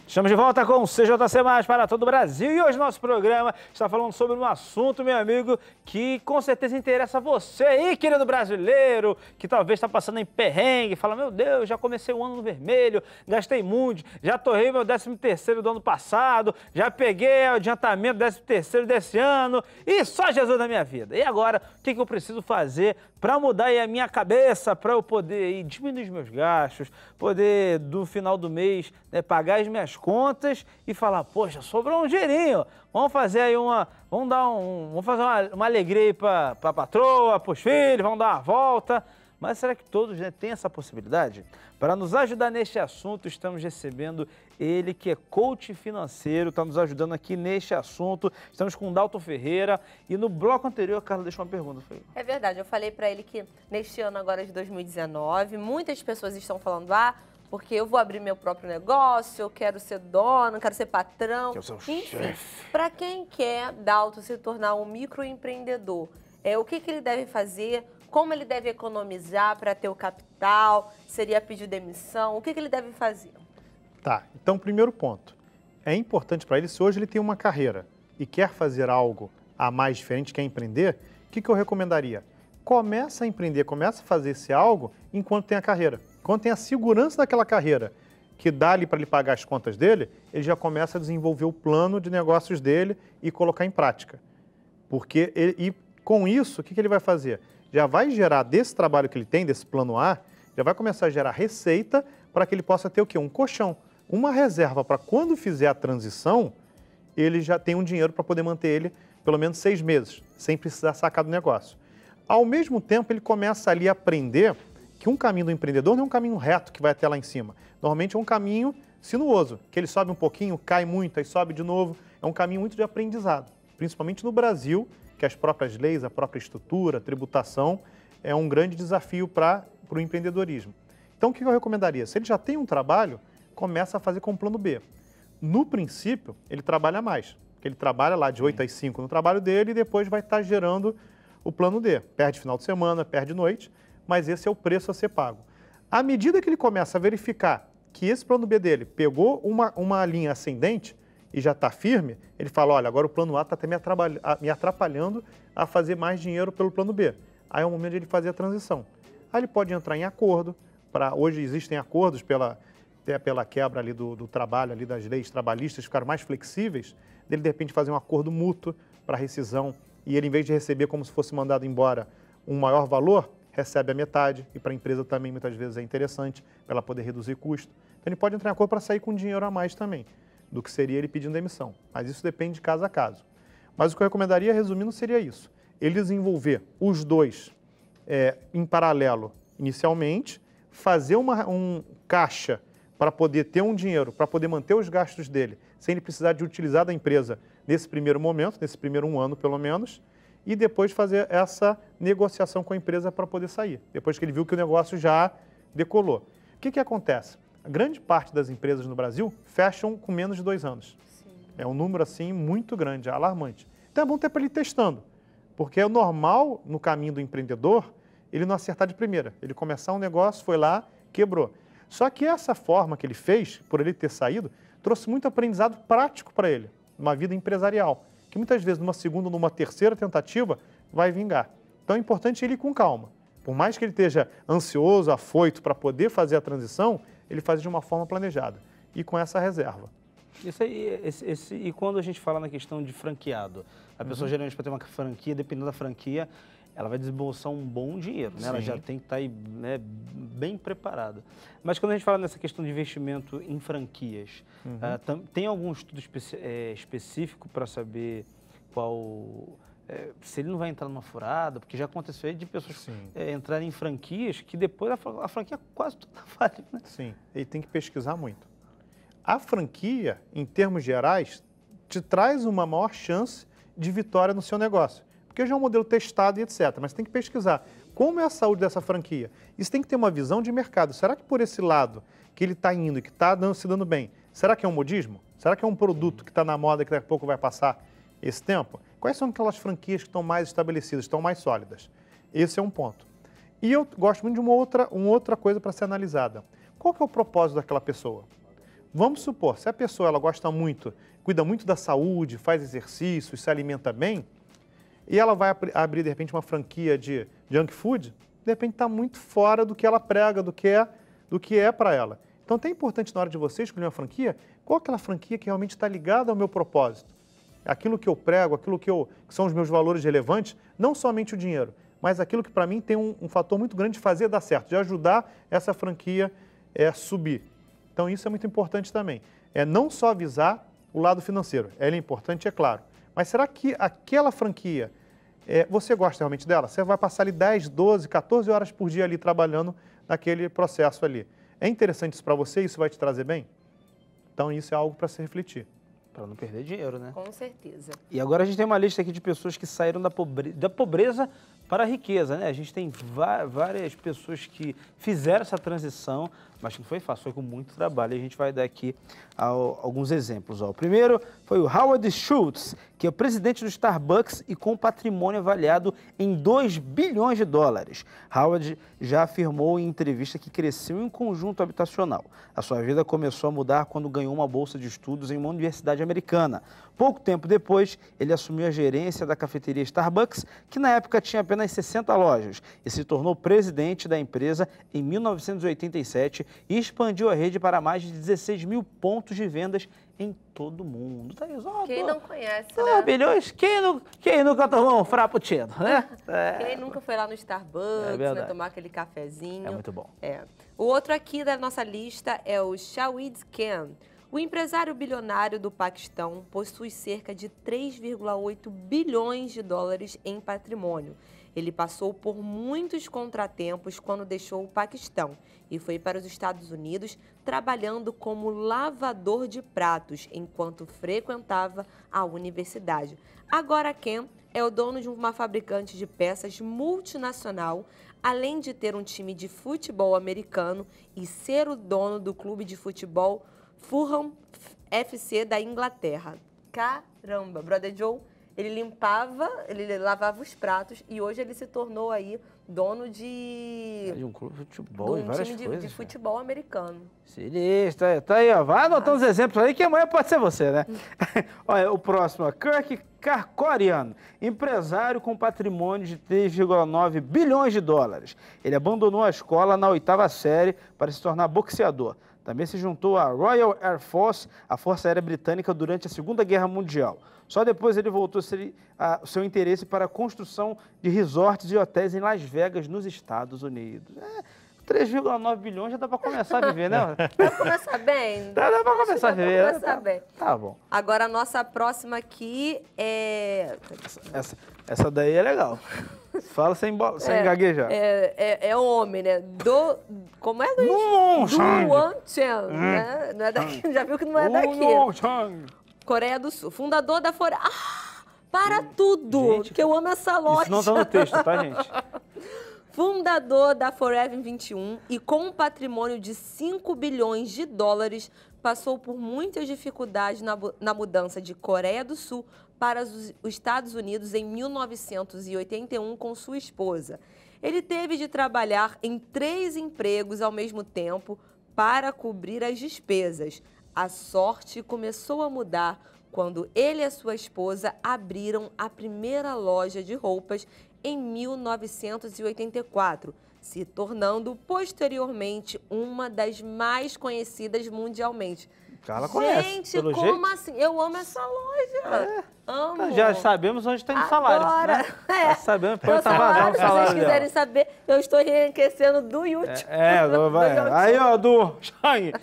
Estamos de volta com o CJC Mais para todo o Brasil e hoje nosso programa está falando sobre um assunto, meu amigo, que com certeza interessa você aí, querido brasileiro, que talvez está passando em perrengue, fala, meu Deus, já comecei o ano no vermelho, gastei muito, já torrei meu 13º do ano passado, já peguei o adiantamento do 13º desse ano e só Jesus na minha vida. E agora, o que eu preciso fazer para mudar aí a minha cabeça, para eu poder aí diminuir os meus gastos, poder, do final do mês, né, pagar as minhas contas e falar, poxa, sobrou um dinheirinho, vamos fazer aí vamos fazer uma alegria aí para a patroa, para os filhos, vamos dar uma volta. Mas será que todos, né, têm essa possibilidade? Para nos ajudar neste assunto, estamos recebendo ele, que é coach financeiro, está nos ajudando aqui neste assunto. Estamos com o Dalton Ferreira e no bloco anterior, a Carla deixou uma pergunta. É verdade, eu falei para ele que neste ano agora de 2019, muitas pessoas estão falando, porque eu vou abrir meu próprio negócio, eu quero ser dono, quero ser patrão. Que é o seu Enfim, chefe. para quem quer, Dalton, se tornar um microempreendedor, o que ele deve fazer? Como ele deve economizar para ter o capital? Seria pedir demissão? O que ele deve fazer? Tá, então primeiro ponto. É importante para ele, se hoje ele tem uma carreira e quer fazer algo a mais diferente, quer empreender, o que eu recomendaria? Começa a empreender, começa a fazer esse algo enquanto tem a carreira. Quando tem a segurança daquela carreira, que dá ali para ele pagar as contas dele, ele já começa a desenvolver o plano de negócios dele e colocar em prática. E com isso, o que ele vai fazer? Já vai gerar desse trabalho que ele tem, desse plano A, já vai começar a gerar receita para que ele possa ter o quê? Um colchão, uma reserva para quando fizer a transição, ele já tem um dinheiro para poder manter ele pelo menos 6 meses, sem precisar sacar do negócio. Ao mesmo tempo, ele começa ali a aprender que um caminho do empreendedor não é um caminho reto que vai até lá em cima. Normalmente é um caminho sinuoso, que ele sobe um pouquinho, cai muito, aí sobe de novo. É um caminho muito de aprendizado, principalmente no Brasil, que as próprias leis, a própria estrutura, a tributação, é um grande desafio para o empreendedorismo. Então, o que eu recomendaria? Se ele já tem um trabalho, começa a fazer com o plano B. No princípio, ele trabalha mais, porque ele trabalha lá de 8 às 5 no trabalho dele e depois vai estar gerando o plano D. Perde final de semana, perde noite, mas esse é o preço a ser pago. À medida que ele começa a verificar que esse plano B dele pegou uma linha ascendente, e já está firme, ele fala, olha, agora o plano A está até me atrapalhando a fazer mais dinheiro pelo plano B. Aí é o momento de ele fazer a transição. Aí ele pode entrar em acordo, hoje existem acordos pela quebra ali do trabalho, ali das leis trabalhistas, ficar mais flexíveis, dele de repente fazer um acordo mútuo para rescisão, e ele, em vez de receber como se fosse mandado embora um maior valor, recebe a metade, e para a empresa também muitas vezes é interessante, para ela poder reduzir custo. Então ele pode entrar em acordo para sair com dinheiro a mais também, do que seria ele pedindo demissão. Mas isso depende de caso a caso. Mas o que eu recomendaria, resumindo, seria isso. Ele desenvolver os dois em paralelo inicialmente, fazer um caixa para poder ter um dinheiro, para poder manter os gastos dele, sem ele precisar de utilizar da empresa nesse primeiro momento, nesse primeiro 1 ano pelo menos, e depois fazer essa negociação com a empresa para poder sair, depois que ele viu que o negócio já decolou. O que acontece? A grande parte das empresas no Brasil fecham com menos de 2 anos. Sim. É um número assim muito grande, alarmante. Então é bom ter para ele ir testando, porque é normal no caminho do empreendedor ele não acertar de primeira. Ele começar um negócio, foi lá, quebrou. Só que essa forma que ele fez, por ele ter saído, trouxe muito aprendizado prático para ele, uma vida empresarial, que muitas vezes numa segunda ou numa terceira tentativa vai vingar. Então é importante ele ir com calma. Por mais que ele esteja ansioso, afoito para poder fazer a transição, ele faz de uma forma planejada e com essa reserva. Isso aí, e quando a gente fala na questão de franqueado, a pessoa geralmente para ter uma franquia, dependendo da franquia, ela vai desembolsar um bom dinheiro, né? Ela já tem que estar aí, né, bem preparada. Mas quando a gente fala nessa questão de investimento em franquias, tem algum estudo específico para saber se ele não vai entrar numa furada? Porque já aconteceu de pessoas entrarem em franquias que depois a franquia quase toda vale, né? Sim, ele tem que pesquisar muito. A franquia, em termos gerais, te traz uma maior chance de vitória no seu negócio. Porque já é um modelo testado e etc. Mas tem que pesquisar como é a saúde dessa franquia. Isso tem que ter uma visão de mercado. Será que por esse lado que ele está indo e que está se dando bem, será que é um modismo? Será que é um produto que está na moda e que daqui a pouco vai passar esse tempo? Quais são aquelas franquias que estão mais estabelecidas, estão mais sólidas? Esse é um ponto. E eu gosto muito de uma outra coisa para ser analisada. Qual que é o propósito daquela pessoa? Vamos supor, se a pessoa ela gosta muito, cuida muito da saúde, faz exercício, se alimenta bem, e ela vai abrir, de repente, uma franquia de junk food, de repente está muito fora do que ela prega, do que é para ela. Então, é importante na hora de você escolher uma franquia, qual é aquela franquia que realmente está ligada ao meu propósito? Aquilo que eu prego, aquilo que são os meus valores relevantes, não somente o dinheiro, mas aquilo que para mim tem um fator muito grande de fazer dar certo, de ajudar essa franquia a subir. Então, isso é muito importante também. É não só visar o lado financeiro, ela é importante, é claro, mas será que aquela franquia, você gosta realmente dela? Você vai passar ali 10, 12, 14 horas por dia ali trabalhando naquele processo ali. É interessante isso para você? Isso vai te trazer bem? Então, isso é algo para se refletir. Para não perder dinheiro, né? Com certeza. E agora a gente tem uma lista aqui de pessoas que saíram da pobreza para a riqueza, né? A gente tem várias pessoas que fizeram essa transição, mas não foi fácil, foi com muito trabalho. E a gente vai dar aqui alguns exemplos. O primeiro foi o Howard Schultz, que é o presidente do Starbucks e com patrimônio avaliado em 2 bilhões de dólares. Howard já afirmou em entrevista que cresceu em conjunto habitacional. A sua vida começou a mudar quando ganhou uma bolsa de estudos em uma universidade americana. Pouco tempo depois, ele assumiu a gerência da cafeteria Starbucks, que na época tinha apenas 60 lojas, e se tornou presidente da empresa em 1987 e expandiu a rede para mais de 16 mil pontos de vendas em todo o mundo. Tá aí, quem não conhece, né? Bilhões, quem nunca tomou um frappuccino, né? Quem nunca foi lá no Starbucks, né, tomar aquele cafezinho. É muito bom. O outro aqui da nossa lista é o Shahid Khan. O empresário bilionário do Paquistão possui cerca de 3,8 bilhões de dólares em patrimônio. Ele passou por muitos contratempos quando deixou o Paquistão e foi para os Estados Unidos trabalhando como lavador de pratos enquanto frequentava a universidade. Agora, Khan é o dono de uma fabricante de peças multinacional, além de ter um time de futebol americano e ser o dono do clube de futebol Fulham FC da Inglaterra. Caramba, Brother Joe, ele lavava os pratos e hoje ele se tornou aí dono de um clube de futebol e várias time coisas, de futebol americano. Sinistro, tá aí, ó. Vai anotando os exemplos aí que amanhã pode ser você, né? Olha, o próximo, ó, Kirk Kerkorian, empresário com patrimônio de 3,9 bilhões de dólares. Ele abandonou a escola na 8ª série para se tornar boxeador. Também se juntou à Royal Air Force, a Força Aérea Britânica, durante a Segunda Guerra Mundial. Só depois ele voltou seu interesse para a construção de resorts e hotéis em Las Vegas, nos Estados Unidos. 3,9 bilhões já dá para começar a viver, né? Dá para começar bem? Dá para começar a viver. Dá para começar bem. Tá bom. Agora, a nossa próxima aqui é... Essa daí é legal. Fala sem gaguejar. É homem, né? Como é, Luiz? Duan Chen, né? Não é daqui, já viu que não é daqui. Coreia do Sul. Fundador da Forever... para tudo! Gente, que eu amo essa loja. Isso não tá no texto, tá, gente? Fundador da Forever 21 e com um patrimônio de 5 bilhões de dólares, passou por muitas dificuldades na mudança de Coreia do Sul para os Estados Unidos em 1981 com sua esposa. Ele teve de trabalhar em 3 empregos ao mesmo tempo para cobrir as despesas. A sorte começou a mudar quando ele e a sua esposa abriram a primeira loja de roupas em 1984, se tornando posteriormente uma das mais conhecidas mundialmente. Ela conhece. Gente, como jeito? Assim? Eu amo essa loja. Amo. Já sabemos onde está o salário. Né? Já sabemos onde está vazando o salário. Se vocês quiserem saber, eu estou enriquecendo do YouTube. Aí, ó, do Shang.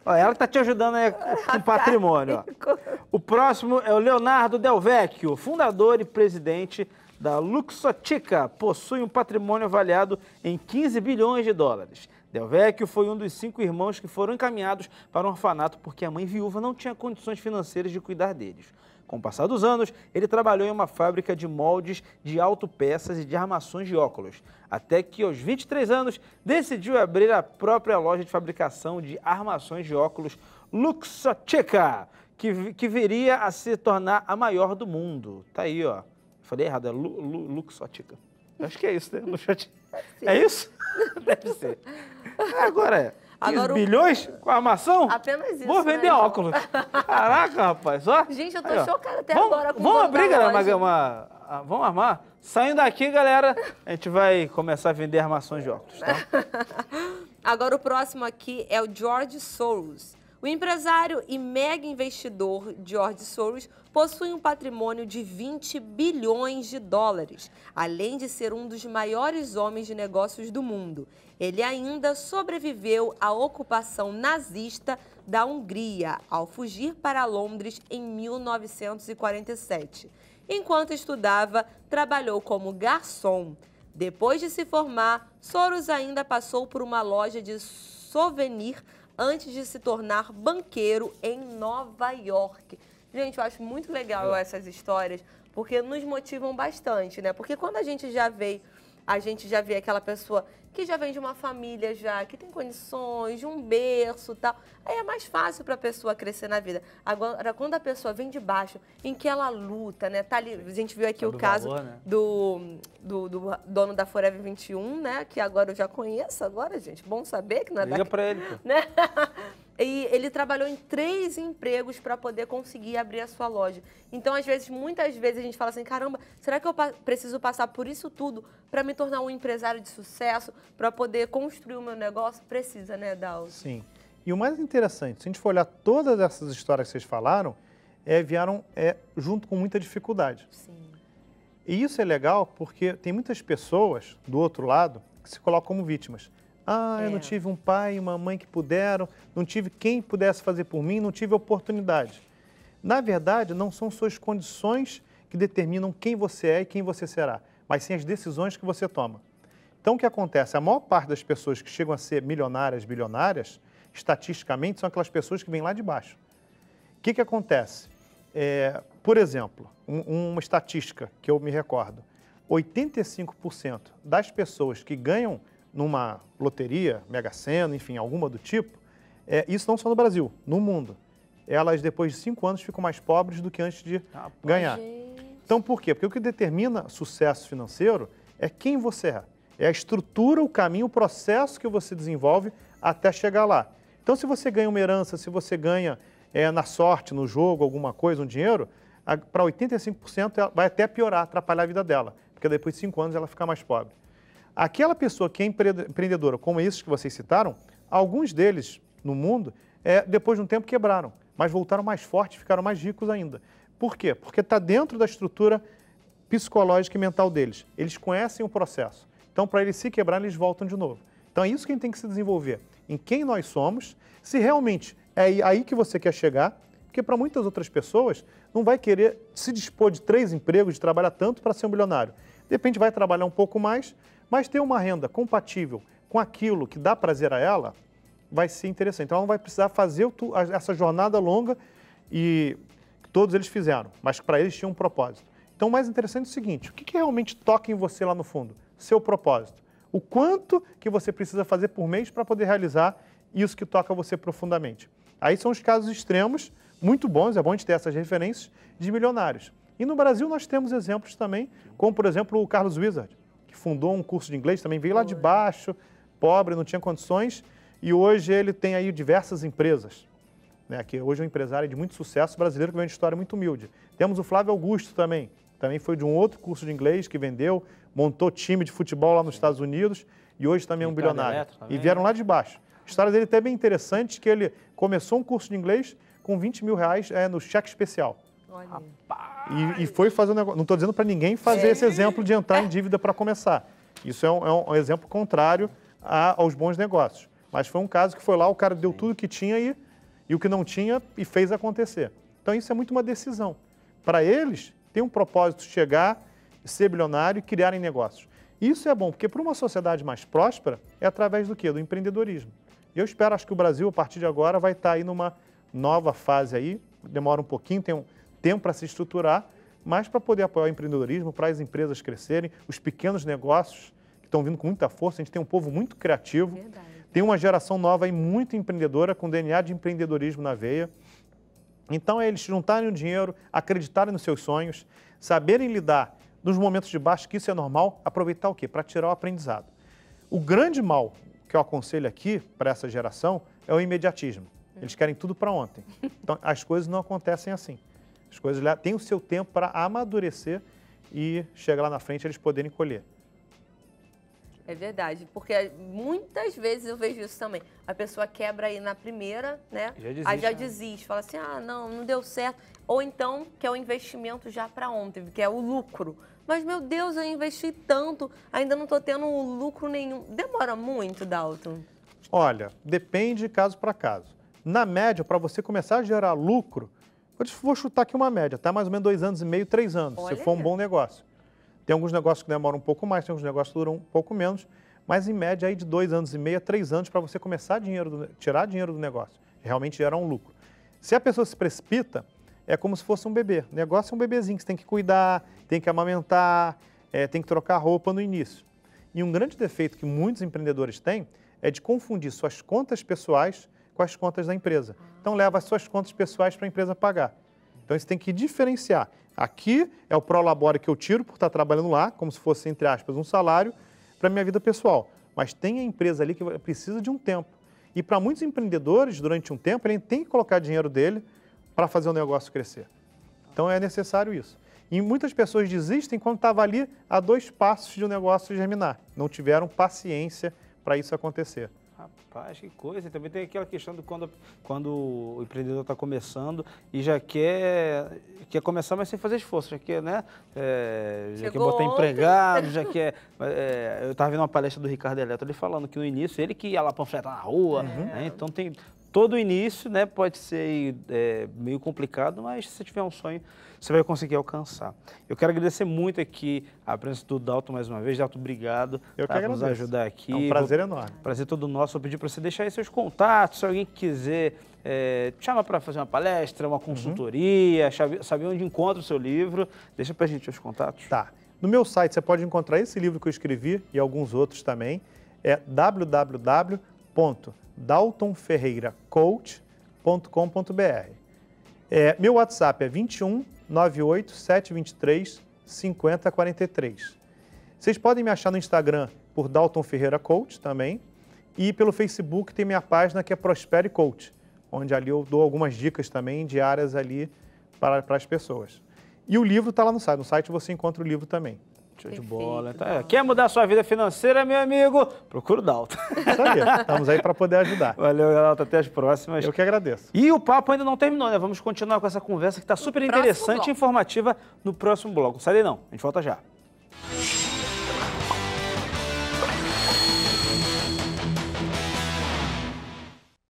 Ela que tá te ajudando aí com patrimônio. Ó. O próximo é o Leonardo Del Vecchio, fundador e presidente da Luxottica. Possui um patrimônio avaliado em 15 bilhões de dólares. Del Vecchio foi um dos 5 irmãos que foram encaminhados para um orfanato porque a mãe viúva não tinha condições financeiras de cuidar deles. Com o passar dos anos, ele trabalhou em uma fábrica de moldes de autopeças e de armações de óculos, até que aos 23 anos decidiu abrir a própria loja de fabricação de armações de óculos Luxottica, que viria a se tornar a maior do mundo. Tá aí, ó. Falei errado, é Luxottica. Acho que é isso, né? Luxottica. É isso? Deve ser. Agora é. Agora, 15 bilhões com armação? Apenas isso, Vou vender né, João? óculos. Caraca, rapaz, ó. Gente, eu tô Aí, ó. chocada até agora com o Vamos dono da abrir, galera, loja. vamos armar. Saindo daqui, galera, a gente vai começar a vender armações de óculos, tá? Agora o próximo aqui é o George Soros. O empresário e mega investidor George Soros possui um patrimônio de 20 bilhões de dólares, além de ser um dos maiores homens de negócios do mundo. Ele ainda sobreviveu à ocupação nazista da Hungria ao fugir para Londres em 1947. Enquanto estudava, trabalhou como garçom. Depois de se formar, Soros ainda passou por uma loja de souvenir antes de se tornar banqueiro em Nova York. Gente, eu acho muito legal essas histórias, porque nos motivam bastante, né? Porque quando a gente já vê aquela pessoa que já vem de uma família já, que tem condições, de um berço e tal, aí é mais fácil para a pessoa crescer na vida. Agora, quando a pessoa vem de baixo, em que ela luta, né? Tá ali, a gente viu aqui o caso valor, né? do dono da Forever 21, né? Que agora eu já conheço, agora, gente. Bom saber que não é Liga pra ele, pô. né? E ele trabalhou em 3 empregos para poder conseguir abrir a sua loja. Então, muitas vezes a gente fala assim, caramba, será que eu preciso passar por isso tudo para me tornar um empresário de sucesso, para poder construir o meu negócio? Precisa, né, Dalton? Sim. E o mais interessante, se a gente for olhar todas essas histórias que vocês falaram, vieram junto com muita dificuldade. Sim. E isso é legal porque tem muitas pessoas do outro lado que se colocam como vítimas. Ah, eu não tive um pai e uma mãe que puderam, não tive quem pudesse fazer por mim, não tive oportunidade. Na verdade, não são suas condições que determinam quem você é e quem você será, mas sim as decisões que você toma. Então, o que acontece? A maior parte das pessoas que chegam a ser milionárias, bilionárias, estatisticamente, são aquelas pessoas que vêm lá de baixo. O que acontece? Por exemplo, uma estatística que eu me recordo, 85% das pessoas que ganham numa loteria, Mega Sena, enfim, alguma do tipo, isso não só no Brasil, no mundo. Elas, depois de 5 anos, ficam mais pobres do que antes de ganhar. Gente. Então, por quê? Porque o que determina sucesso financeiro é quem você é. É a estrutura, o caminho, o processo que você desenvolve até chegar lá. Então, se você ganha uma herança, se você ganha na sorte, no jogo, alguma coisa, um dinheiro, para 85% vai até piorar, atrapalhar a vida dela, porque depois de 5 anos ela fica mais pobre. Aquela pessoa que é empreendedora, como esses que vocês citaram, alguns deles no mundo, depois de um tempo quebraram, mas voltaram mais fortes, ficaram mais ricos ainda. Por quê? Porque está dentro da estrutura psicológica e mental deles. Eles conhecem o processo. Então, para eles se quebrarem, eles voltam de novo. Então, é isso que a gente tem que se desenvolver. Em quem nós somos, se realmente é aí que você quer chegar, porque para muitas outras pessoas, não vai querer se dispor de 3 empregos, de trabalhar tanto para ser um bilionário. De repente, vai trabalhar um pouco mais, mas ter uma renda compatível com aquilo que dá prazer a ela, vai ser interessante. Então, ela não vai precisar fazer essa jornada longa e que todos eles fizeram, mas para eles tinha um propósito. Então, o mais interessante é o seguinte, o que realmente toca em você lá no fundo? Seu propósito. O quanto que você precisa fazer por mês para poder realizar isso que toca você profundamente. Aí são os casos extremos, muito bons, é bom a gente ter essas referências de milionários. E no Brasil nós temos exemplos também, como por exemplo o Carlos Wizard, que fundou um curso de inglês, também veio lá de baixo, pobre, não tinha condições, e hoje ele tem aí diversas empresas, né? Que hoje é um empresário de muito sucesso brasileiro, que vem de história muito humilde. Temos o Flávio Augusto também foi de um outro curso de inglês que vendeu, montou time de futebol lá nos Estados Unidos e hoje também é um bilionário. E vieram lá de baixo. A história dele até é bem interessante, que ele começou um curso de inglês com 20 mil reais no cheque especial. Olha. E foi fazer um negócio. Não estou dizendo para ninguém fazer esse exemplo de entrar em dívida para começar. Isso é um exemplo contrário aos bons negócios. Mas foi um caso que foi lá, o cara deu tudo que tinha e o que não tinha e fez acontecer. Então isso é muito uma decisão. Para eles, tem um propósito chegar, ser bilionário e criarem negócios. Isso é bom, porque para uma sociedade mais próspera, é através do quê? Do empreendedorismo. E eu espero, acho que o Brasil, a partir de agora, vai estar aí numa nova fase aí, demora um pouquinho, tem um tempo para se estruturar, mas para poder apoiar o empreendedorismo, para as empresas crescerem, os pequenos negócios que estão vindo com muita força, a gente tem um povo muito criativo, Verdade. Tem uma geração nova aí muito empreendedora, com DNA de empreendedorismo na veia. Então é eles juntarem o dinheiro, acreditarem nos seus sonhos, saberem lidar nos momentos de baixo, que isso é normal, aproveitar o quê? Para tirar o aprendizado. O grande mal que eu aconselho aqui para essa geração é o imediatismo. Eles querem tudo para ontem. Então, as coisas não acontecem assim. As coisas têm o seu tempo para amadurecer e chegar lá na frente eles poderem colher. É verdade, porque muitas vezes eu vejo isso também. A pessoa quebra aí na primeira, né? Aí já desiste, fala assim, não deu certo. Ou então quer o investimento já para ontem, que é o lucro. Mas, meu Deus, eu investi tanto, ainda não estou tendo lucro nenhum. Demora muito, Dalton? Olha, depende caso para caso. Na média, para você começar a gerar lucro, vou chutar aqui uma média, tá? Mais ou menos 2 anos e meio, 3 anos, se for um bom negócio. Tem alguns negócios que demoram um pouco mais, tem alguns negócios que duram um pouco menos, mas em média aí de 2 anos e meio a 3 anos para você começar tirar dinheiro do negócio, realmente gerar um lucro. Se a pessoa se precipita, é como se fosse um bebê. O negócio é um bebezinho que você tem que cuidar, tem que amamentar, tem que trocar roupa no início. E um grande defeito que muitos empreendedores têm é de confundir suas contas pessoais com as contas da empresa. Então leva as suas contas pessoais para a empresa pagar. Então você tem que diferenciar. Aqui é o prolabore que eu tiro por estar trabalhando lá, como se fosse, entre aspas, um salário para a minha vida pessoal. Mas tem a empresa ali que precisa de um tempo. E para muitos empreendedores, durante um tempo, ele tem que colocar dinheiro dele para fazer o negócio crescer. Então é necessário isso. E muitas pessoas desistem quando estava ali a 2 passos de um negócio germinar. Não tiveram paciência para isso acontecer. Rapaz, que coisa. E também tem aquela questão de quando o empreendedor está começando e já quer começar, mas sem fazer esforço. Já quer, né? Já quer botar empregado, já quer... eu estava vendo uma palestra do Ricardo Eletro, ele falando que no início, ele que ia lá panfletar na rua, né? Então tem... Todo o início, né, pode ser meio complicado, mas se você tiver um sonho, você vai conseguir alcançar. Eu quero agradecer muito aqui a presença do Dalton mais uma vez. Dalton, obrigado por nos ajudar aqui. É um prazer enorme. Prazer todo nosso. Vou pedir para você deixar aí seus contatos, se alguém quiser te chama para fazer uma palestra, uma consultoria, saber onde encontra o seu livro. Deixa para a gente os contatos. Tá. No meu site você pode encontrar esse livro que eu escrevi e alguns outros também. É www.daltonferreiracoach.com.br. Meu WhatsApp é 21 98 723 5043. Vocês podem me achar no Instagram por Dalton Ferreira Coach também e pelo Facebook tem minha página que é Prospere Coach, onde ali eu dou algumas dicas também diárias ali para as pessoas. E o livro está lá no site. No site você encontra o livro também. Show de bola. Então, quer mudar a sua vida financeira, meu amigo? Procura o Dalton. Isso aí, estamos aí para poder ajudar. Valeu, Dalton. Até as próximas. Eu que agradeço. E o papo ainda não terminou, né? Vamos continuar com essa conversa que está super interessante e informativa no próximo bloco. Não sai daí não, a gente volta já.